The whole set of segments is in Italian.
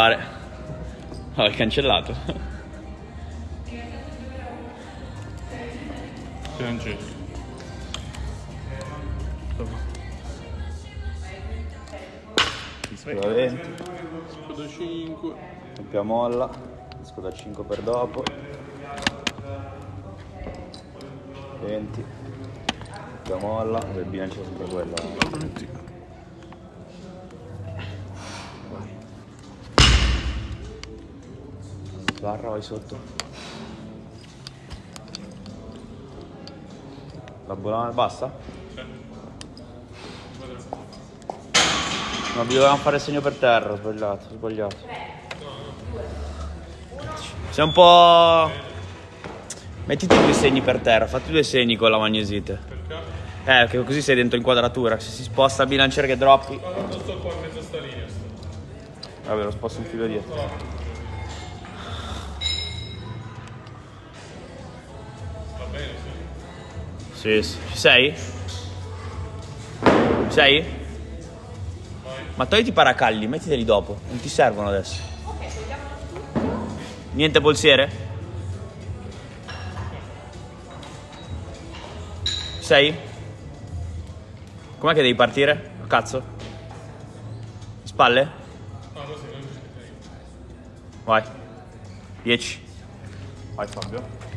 Oh, è cancellato. Francesco. Disco da 20, Scudo 5. doppia molla, disco da 5 per dopo. 20, doppia molla, il bilancio è sempre quello. Sbarra, vai sotto. La bolla basta? No, dovevamo fare il segno per terra, ho sbagliato. Sei un po'... Mettiti due segni per terra, fatti due segni con la magnesite. Perché? Che così sei dentro inquadratura, se si sposta il bilanciere che droppi... Ma non sto qua in mezzo a sta linea. Vabbè, lo sposto un filo dietro. Va bene, Sì, sì. Ci sei? Ci sei? Ma togliti i paracalli, mettiteli dopo, non ti servono adesso. Niente polsiere? Ci sei? Com'è che devi partire? Cazzo? Spalle? Vai. 10. Vai Fabio.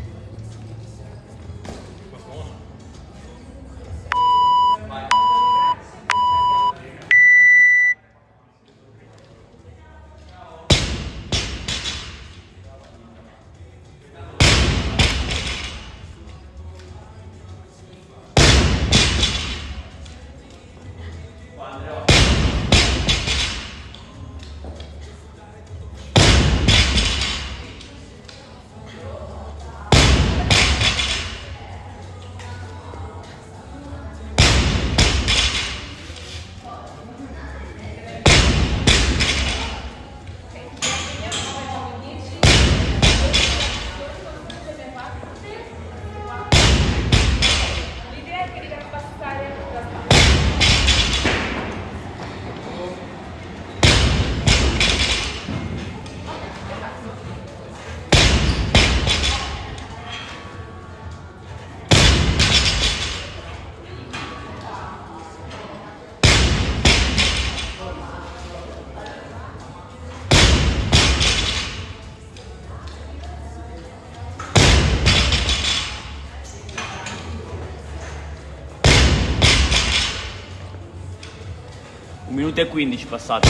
Un minuto e 15 passati.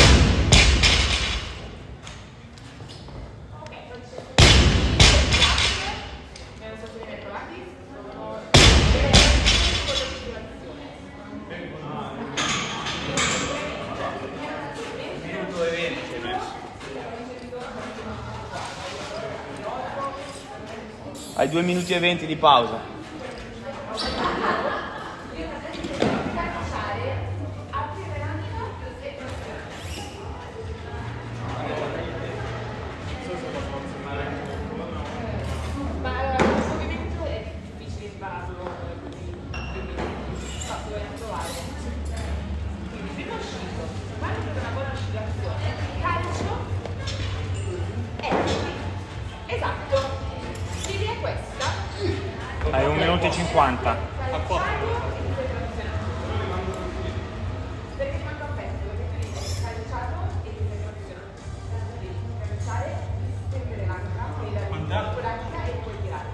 Minuto e 20 hai messo. Hai 2 minuti e 20 di pausa. Hai 1 minuto e 50. A qua.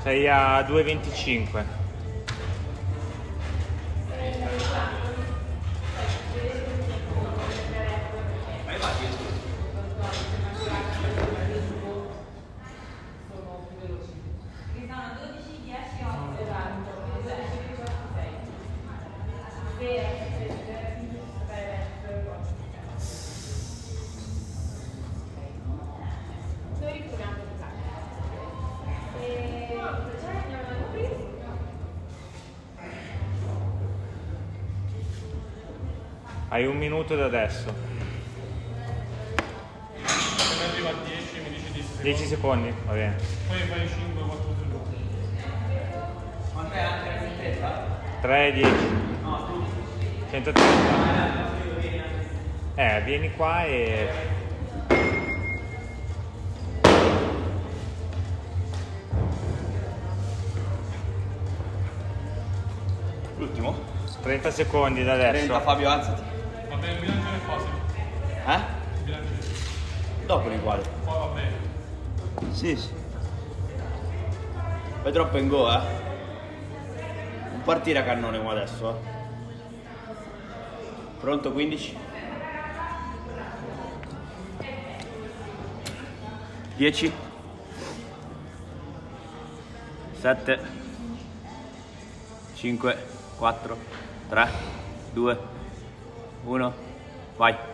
Sei a 2,25. Hai 1 minuto da adesso. Se mi arriva a 10 mi dici 10 secondi. 10 secondi, va bene. Poi fai 5, 4 secondi. Quanto è anche la sentezza? 3, 10. No, tu. 130. Vieni qua e... 30 secondi da adesso. 30, Fabio, alzati. Va bene, il bilanciere qua, sì. Eh? Il bilanciere. Dopo li quali? Qua va bene. Sì, sì. Fai troppo in go, eh? Non partire a cannone come adesso, eh? Pronto, 15? 10? 7? 5? 4? 3? 2? 1? Vai.